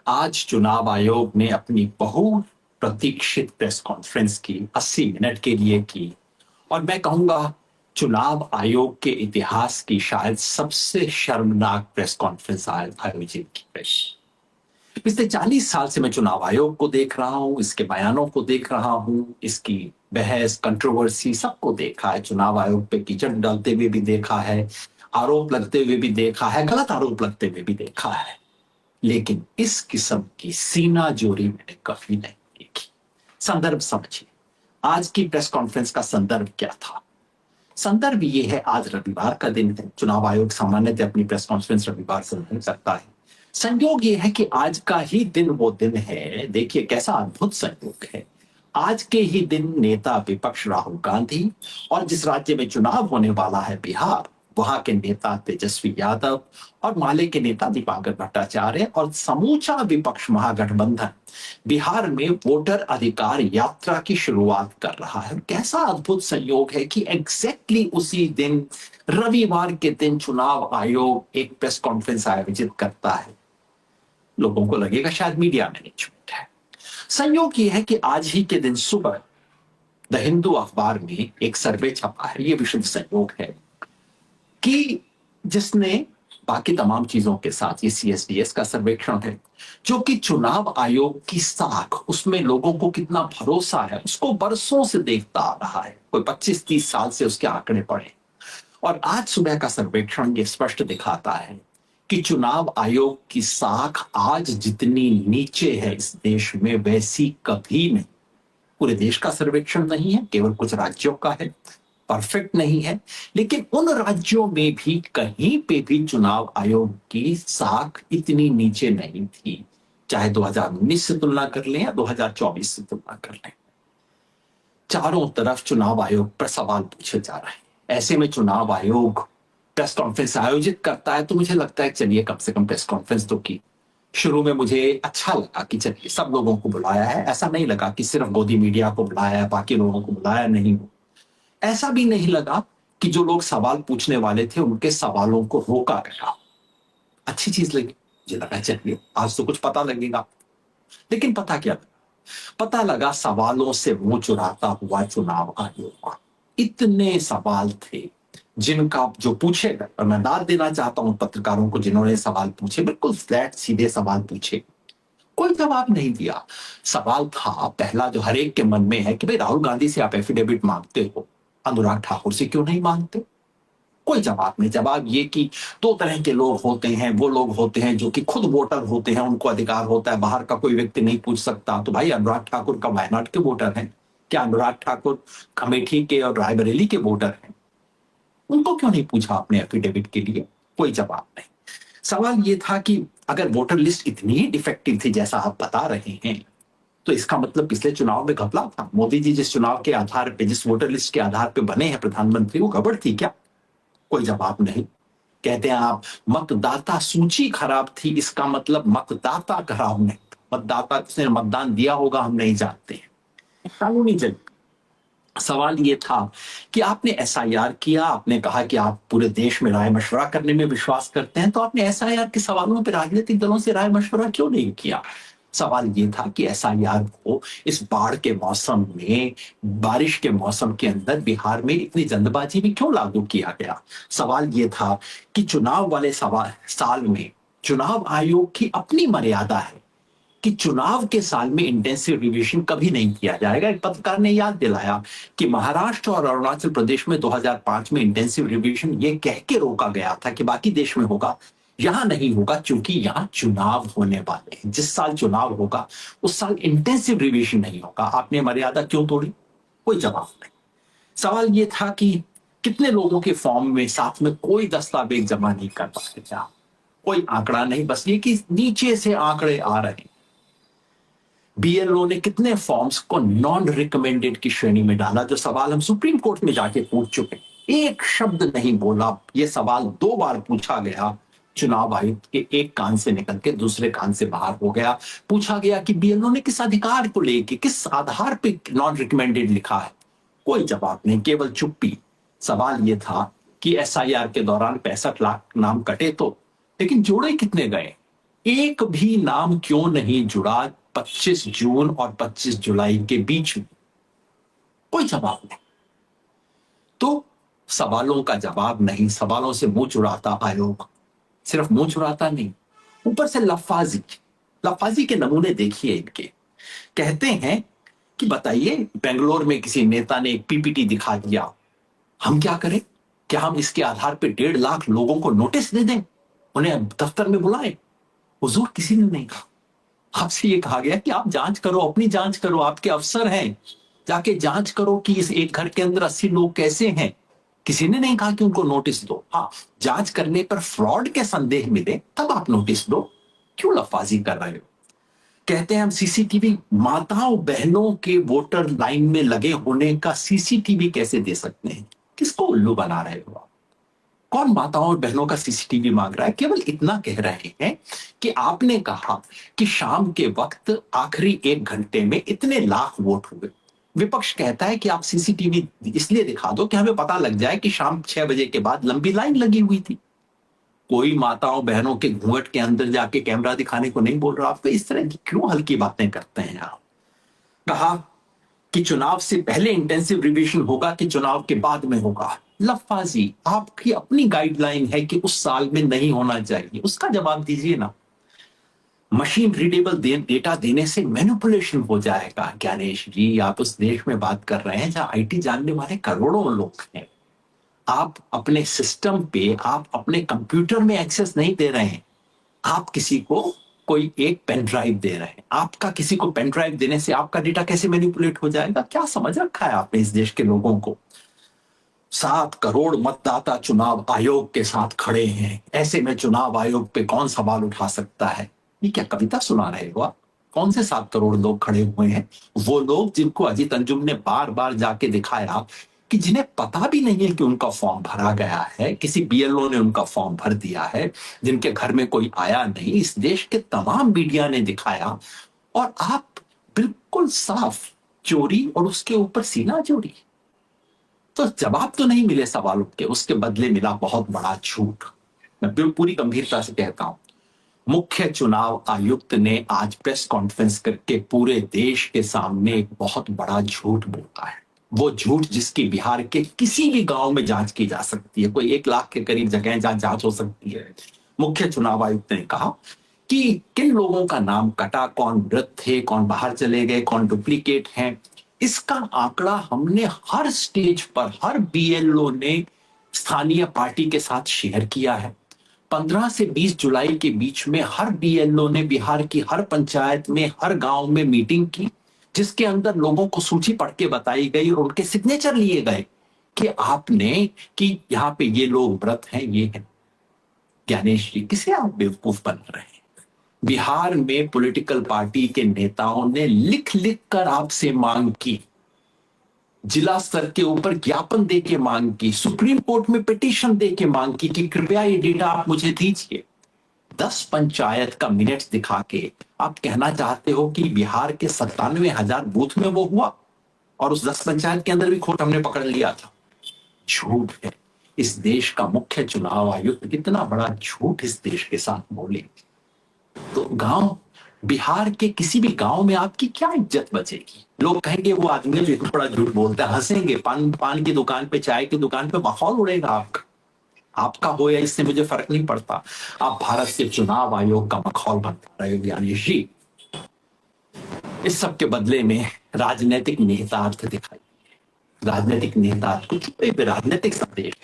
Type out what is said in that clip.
आज चुनाव आयोग ने अपनी बहुत प्रतीक्षित प्रेस कॉन्फ्रेंस की 80 मिनट के लिए की और मैं कहूंगा चुनाव आयोग के इतिहास की शायद सबसे शर्मनाक प्रेस कॉन्फ्रेंस आयोजित की गई। पिछले 40 साल से मैं चुनाव आयोग को देख रहा हूं, इसके बयानों को देख रहा हूं, इसकी बहस कंट्रोवर्सी सबको देखा है। चुनाव आयोग पे कीचड़ डालते हुए भी देखा है, आरोप लगते हुए भी देखा है, गलत आरोप लगते हुए भी देखा है, लेकिन इस किस्म की सीना जोरी मैंने कभी नहीं देखी। संदर्भ समझिए, आज की प्रेस कॉन्फ्रेंस का संदर्भ क्या था। संदर्भ ये है, आज रविवार का दिन है। चुनाव आयोग सामान्यतः अपनी प्रेस कॉन्फ्रेंस रविवार से नहीं करता है। संयोग ये है कि आज का ही दिन वो दिन है। देखिए कैसा अद्भुत संयोग है। आज के ही दिन नेता विपक्ष राहुल गांधी और जिस राज्य में चुनाव होने वाला है बिहार, वहां के नेता तेजस्वी यादव और माले के नेता दीपांकर भट्टाचार्य और समूचा विपक्ष महागठबंधन बिहार में वोटर अधिकार यात्रा की शुरुआत कर रहा है। कैसा अद्भुत संयोग है कि एग्जैक्टली उसी दिन, रविवार के दिन, चुनाव आयोग एक प्रेस कॉन्फ्रेंस आयोजित करता है। लोगों को लगेगा शायद मीडिया मैनेजमेंट है। संयोग यह है कि आज ही के दिन सुबह द हिंदू अखबार में एक सर्वे छपा है। यह विशुद्ध संयोग है कि जिसने बाकी तमाम चीजों के साथ, ये सीएसडीएस का सर्वेक्षण है जो कि चुनाव आयोग की साख, उसमें लोगों को कितना भरोसा है उसको बरसों से देखता आ रहा है। कोई 25-30 साल से उसके आंकड़े पड़े और आज सुबह का सर्वेक्षण ये स्पष्ट दिखाता है कि चुनाव आयोग की साख आज जितनी नीचे है इस देश में, वैसी कभी नहीं। पूरे देश का सर्वेक्षण नहीं है, केवल कुछ राज्यों का है, परफेक्ट नहीं है, लेकिन उन राज्यों में भी कहीं पे भी चुनाव आयोग की साख इतनी नीचे नहीं थी। चाहे 2019 से तुलना कर लें या 2024 से तुलना कर लें, चारों तरफ चुनाव आयोग पर सवाल पूछे जा रहे हैं। ऐसे में चुनाव आयोग प्रेस कॉन्फ्रेंस आयोजित करता है तो मुझे लगता है चलिए कम से कम प्रेस कॉन्फ्रेंस तो की। शुरू में मुझे अच्छा लगा कि चलिए सब लोगों को बुलाया है, ऐसा नहीं लगा कि सिर्फ गोदी मीडिया को बुलाया है, बाकी लोगों को बुलाया नहीं। ऐसा भी नहीं लगा कि जो लोग सवाल पूछने वाले थे उनके सवालों को रोका गया। अच्छी चीज लगी, मुझे लगा चलिए आज तो कुछ पता लगेगा। लेकिन पता क्या लगा? पता लगा सवालों से मुंह चुराता हुआ चुनाव आयोग। इतने सवाल थे जिनका जो पूछे गए, और मैं दाद देना चाहता हूं पत्रकारों को जिन्होंने सवाल पूछे, बिल्कुल फ्लैट सीधे सवाल पूछे, कोई जवाब नहीं दिया। सवाल था पहला जो हर एक के मन में है कि भाई राहुल गांधी से आप एफिडेविट मांगते हो, अनुराग ठाकुर से क्यों नहीं मांगते? कोई जवाब नहीं। जवाब ये कि दो तरह के लोग होते हैं, वो लोग होते हैं जो कि खुद वोटर होते हैं, उनको अधिकार होता है, बाहर का कोई व्यक्ति नहीं पूछ सकता। तो भाई अनुराग ठाकुर का वायनाड के वोटर हैं, क्या अनुराग ठाकुर अमेठी के और रायबरेली के वोटर हैं? उनको क्यों नहीं पूछा आपने एफिडेविट के लिए? कोई जवाब नहीं। सवाल ये था कि अगर वोटर लिस्ट इतनी ही डिफेक्टिव थी जैसा आप बता रहे हैं, तो इसका मतलब पिछले चुनाव में घपला था। मोदी जी जिस चुनाव के आधार पे, जिस वोटर लिस्ट के आधार पे बने हैं प्रधानमंत्री, वो गड़बड़ थी क्या? कोई जवाब नहीं। कहते हैं आप मतदाता सूची खराब थी, इसका मतलब मतदाता खराब नहीं, मतदाता जिसने मतदान दिया होगा हम नहीं जानते हैं। कानूनी जज। सवाल ये था कि आपने एसआईआर किया, आपने कहा कि आप पूरे देश में राय मशवरा करने में विश्वास करते हैं, तो आपने एसआईआर के सवालों पर राजनीतिक दलों से राय मशवरा क्यों नहीं किया? सवाल ये था कि एसआईआर को इस बाढ़ के मौसम में, बारिश के मौसम के अंदर बिहार में इतनी जल्दबाजी में क्यों लागू किया गया? सवाल ये था कि चुनाव वाले साल में चुनाव आयोग की अपनी मर्यादा है कि चुनाव के साल में इंटेंसिव रिवीजन कभी नहीं किया जाएगा। एक पत्रकार ने याद दिलाया कि महाराष्ट्र और अरुणाचल प्रदेश में 2005 में इंटेंसिव रिवीजन ये कह के रोका गया था कि बाकी देश में होगा, यहां नहीं होगा, क्योंकि यहां चुनाव होने वाले हैं। जिस साल चुनाव होगा उस साल इंटेंसिव रिवीजन नहीं होगा। आपने मर्यादा क्यों तोड़ी? कोई जवाब नहीं। सवाल यह था कि कितने लोगों के फॉर्म में साथ में कोई दस्तावेज जमा नहीं कर पाए, क्या कोई आंकड़ा नहीं, बस ये कि नीचे से आंकड़े आ रहे हैं। बीएलओ ने कितने फॉर्म्स को नॉन रिकमेंडेड की श्रेणी में डाला, जो सवाल हम सुप्रीम कोर्ट में जाके पूछ चुके। एक शब्द नहीं बोला। यह सवाल 2 बार पूछा गया, चुनाव आयुक्त के एक कान से निकल के दूसरे कान से बाहर हो गया। पूछा गया कि बीएलओ ने किस अधिकार को लेके, किस आधार पे नॉन रिकमेंडेड लिखा है? कोई जवाब नहीं, केवल चुप्पी। सवाल यह था कि एसआईआर के दौरान 65 लाख नाम कटे तो, लेकिन जोड़े कितने गए? एक भी नाम क्यों नहीं जुड़ा 25 जून और 25 जुलाई के बीच में? कोई जवाब नहीं। तो सवालों का जवाब नहीं, सवालों से मुंह चुराता आयोग। सिर्फ मुंह चुराता नहीं, ऊपर से लफाजी। लफाजी के नमूने देखिए इनके। कहते हैं कि बताइए, बेंगलोर में किसी नेता ने एक पीपीटी दिखा दिया, हम क्या करें? क्या हम इसके आधार पे 1.5 लाख लोगों को नोटिस दे दें, उन्हें दफ्तर में बुलाएं? हुजूर, किसी ने नहीं कहा। आपसे ये कहा गया कि आप जांच करो, अपनी जांच करो, आपके अफसर हैं, जाके जांच करो कि इस एक घर के अंदर 80 लोग कैसे हैं। किसी ने नहीं कहा कि उनको नोटिस दो। हाँ, जांच करने पर फ्रॉड के संदेह मिले तब आप नोटिस दो। क्यों लफाजी कर रहे हो? कहते हैं हम सीसीटीवी, माताओं बहनों के वोटर लाइन में लगे होने का सीसीटीवी कैसे दे सकते हैं? किसको उल्लू बना रहे हो आप? कौन माताओं और बहनों का सीसीटीवी मांग रहा है? केवल इतना कह रहे हैं कि आपने कहा कि शाम के वक्त आखिरी 1 घंटे में इतने लाख वोट हुए। विपक्ष कहता है कि आप सीसीटीवी इसलिए दिखा दो कि हमें पता लग जाए कि शाम 6 बजे के बाद लंबी लाइन लगी हुई थी। कोई माताओं बहनों के घूंघट के अंदर जाके कैमरा दिखाने को नहीं बोल रहा। आपको इस तरह की क्यों हल्की बातें करते हैं आप? कहा कि चुनाव से पहले इंटेंसिव रिवीजन होगा कि चुनाव के बाद में होगा। लफाजी, आपकी अपनी गाइडलाइन है कि उस साल में नहीं होना चाहिए, उसका जवाब दीजिए ना। मशीन रीडेबल डेटा देने से मैनिपुलेशन हो जाएगा। ज्ञानेश जी, आप उस देश में बात कर रहे हैं जहां आईटी जानने वाले करोड़ों लोग हैं। आप अपने सिस्टम पे, आप अपने कंप्यूटर में एक्सेस नहीं दे रहे हैं, आप किसी को कोई एक पेन ड्राइव दे रहे हैं। आपका किसी को पेन ड्राइव देने से आपका डेटा कैसे मैनिपुलेट हो जाएगा? क्या समझ रखा है आपने इस देश के लोगों को? 7 करोड़ मतदाता चुनाव आयोग के साथ खड़े हैं। ऐसे में चुनाव आयोग पे कौन सवाल उठा सकता है? ये क्या कविता सुना रहे हो आप? कौन से 7 करोड़ लोग खड़े हुए हैं? वो लोग जिनको अजीत अंजुम ने बार बार जाके दिखाया कि जिन्हें पता भी नहीं है कि उनका फॉर्म भरा गया है, किसी बीएलओ ने उनका फॉर्म भर दिया है, जिनके घर में कोई आया नहीं। इस देश के तमाम मीडिया ने दिखाया और आप बिल्कुल साफ चोरी और उसके ऊपर सीना चोरी। तो जवाब तो नहीं मिले सवालों के, उसके बदले मिला बहुत बड़ा झूठ। मैं पूरी गंभीरता से कहता हूं, मुख्य चुनाव आयुक्त ने आज प्रेस कॉन्फ्रेंस करके पूरे देश के सामने एक बहुत बड़ा झूठ बोला है। वो झूठ जिसकी बिहार के किसी भी गांव में जांच की जा सकती है, कोई 1 लाख के करीब जगह जहां जांच हो सकती है। मुख्य चुनाव आयुक्त ने कहा कि किन लोगों का नाम कटा, कौन मृत थे, कौन बाहर चले गए, कौन डुप्लीकेट हैं, इसका आंकड़ा हमने हर स्टेज पर, हर बीएलओ ने स्थानीय पार्टी के साथ शेयर किया है। 15 से 20 जुलाई के बीच में हर बीएलओ ने बिहार की हर पंचायत में, हर गांव में मीटिंग की, जिसके अंदर लोगों को सूची पढ़ के बताई गई और उनके सिग्नेचर लिए गए कि आपने, कि यहाँ पे ये लोग मृत हैं, ये है। ज्ञानेश जी, किसे आप बेवकूफ बन रहे हैं? बिहार में पॉलिटिकल पार्टी के नेताओं ने लिख लिख कर आपसे मांग की, जिला स्तर के ऊपर ज्ञापन दे के मांग की, सुप्रीम कोर्ट में पिटीशन दे के मांग की कि कृपया ये डेटा आप मुझे दीजिए। 10 पंचायत का मिनट्स दिखा के आप कहना चाहते हो कि बिहार के 97,000 बूथ में वो हुआ और उस 10 पंचायत के अंदर भी खोट हमने पकड़ लिया था। झूठ है। इस देश का मुख्य चुनाव आयुक्त कितना बड़ा झूठ इस देश के साथ बोले तो गांव, बिहार के किसी भी गांव में आपकी क्या इज्जत बचेगी? लोग कहेंगे वो आदमी जो बड़ा झूठ बोलता है, हंसेंगे। पान की दुकान पे, चाय की दुकान पे माहौल उड़ेगा आपका। आपका हो या इससे मुझे फर्क नहीं पड़ता। आप भारत के चुनाव आयोग का माहौल बना रहे हो ज्ञानेश जी। इस सब के बदले में राजनीतिक निहितार्थ दिखाई, राजनीतिक निहितार्थ, कुछ राजनीतिक संदेश